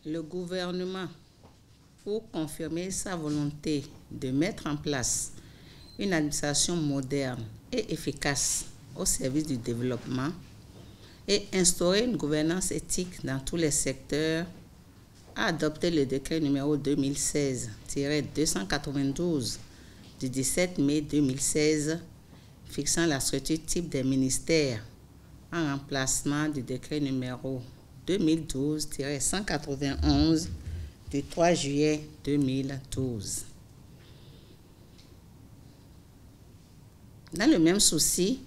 Le gouvernement, pour confirmer sa volonté de mettre en place une administration moderne et efficace au service du développement et instaurer une gouvernance éthique dans tous les secteurs, a adopté le décret numéro 2016-292 du 17 mai 2016 fixant la structure type des ministères en remplacement du décret numéro 2012-191 du 3 juillet 2012. Dans le même souci,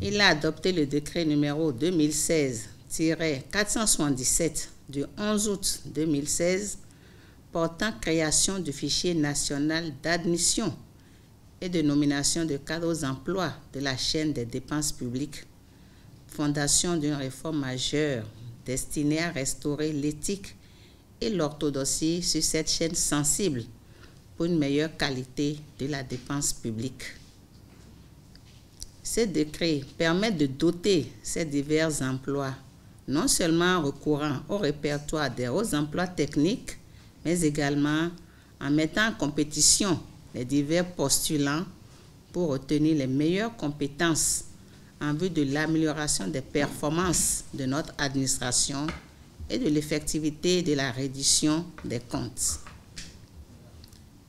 il a adopté le décret numéro 2016-477 du 11 août 2016 portant création du fichier national d'admission et de nomination de cadres aux emplois de la chaîne des dépenses publiques, fondation d'une réforme majeure destinée à restaurer l'éthique et l'orthodoxie sur cette chaîne sensible pour une meilleure qualité de la dépense publique. Ces décrets permettent de doter ces divers emplois, non seulement en recourant au répertoire des hauts emplois techniques, mais également en mettant en compétition les divers postulants pour obtenir les meilleures compétences en vue de l'amélioration des performances de notre administration et de l'effectivité de la reddition des comptes.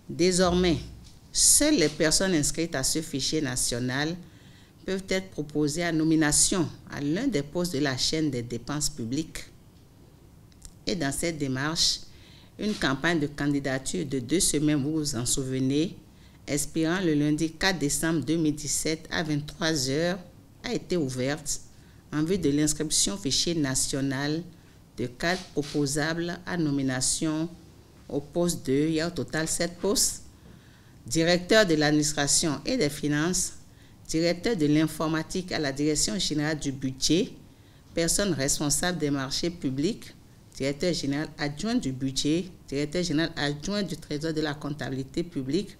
Désormais, seules les personnes inscrites à ce fichier national peuvent être proposées à nomination à l'un des postes de la chaîne des dépenses publiques. Et dans cette démarche, une campagne de candidature de 2 semaines, vous vous en souvenez, expirant le lundi 4 décembre 2017 à 23 h, a été ouverte en vue de l'inscription au fichier national de cadres proposables à nomination au poste 2. Il y a au total 7 postes. Directeur de l'administration et des finances, directeur de l'informatique à la direction générale du budget, personne responsable des marchés publics, directeur général adjoint du budget, directeur général adjoint du trésor de la comptabilité publique,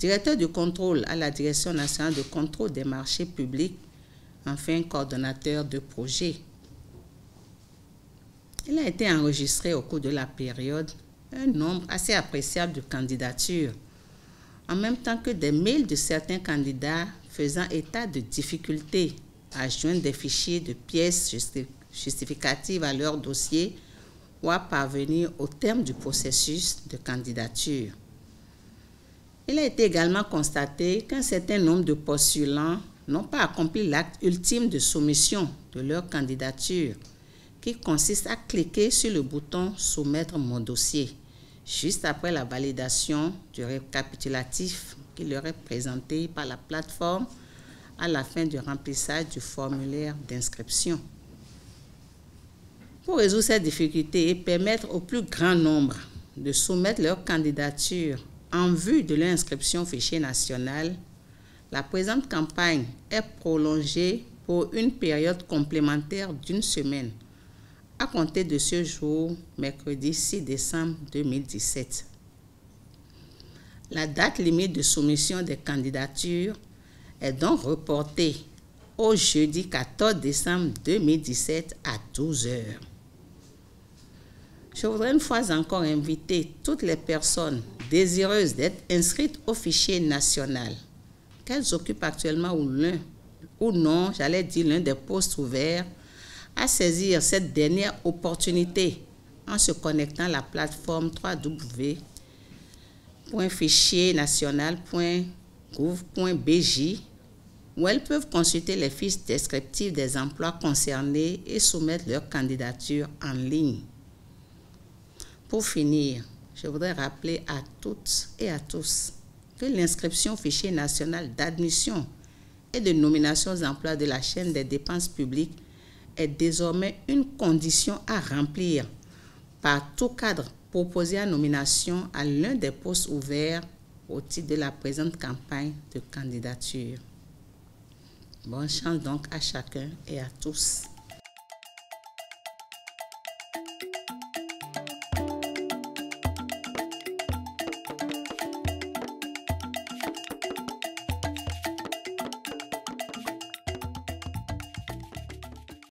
directeur du contrôle à la direction nationale de contrôle des marchés publics, enfin coordonnateur de projet. Il a été enregistré au cours de la période un nombre assez appréciable de candidatures, en même temps que des mails de certains candidats faisant état de difficultés à joindre des fichiers de pièces justificatives à leur dossier ou à parvenir au terme du processus de candidature. Il a été également constaté qu'un certain nombre de postulants n'ont pas accompli l'acte ultime de soumission de leur candidature, qui consiste à cliquer sur le bouton « Soumettre mon dossier » juste après la validation du récapitulatif qui leur est présenté par la plateforme à la fin du remplissage du formulaire d'inscription. Pour résoudre cette difficulté et permettre au plus grand nombre de soumettre leur candidature en vue de leur inscription au fichier national, la présente campagne est prolongée pour une période complémentaire d'1 semaine, à compter de ce jour, mercredi 6 décembre 2017. La date limite de soumission des candidatures est donc reportée au jeudi 14 décembre 2017 à 12 h. Je voudrais une fois encore inviter toutes les personnes désireuses d'être inscrites au fichier national, qu'elles occupent actuellement l'un des postes ouverts, à saisir cette dernière opportunité en se connectant à la plateforme www.fichiernational.gouv.bj où elles peuvent consulter les fiches descriptives des emplois concernés et soumettre leur candidature en ligne. Pour finir, je voudrais rappeler à toutes et à tous que l'inscription au fichier national d'admission et de nomination aux emplois de la chaîne des dépenses publiques est désormais une condition à remplir par tout cadre proposé à nomination à l'un des postes ouverts au titre de la présente campagne de candidature. Bonne chance donc à chacun et à tous.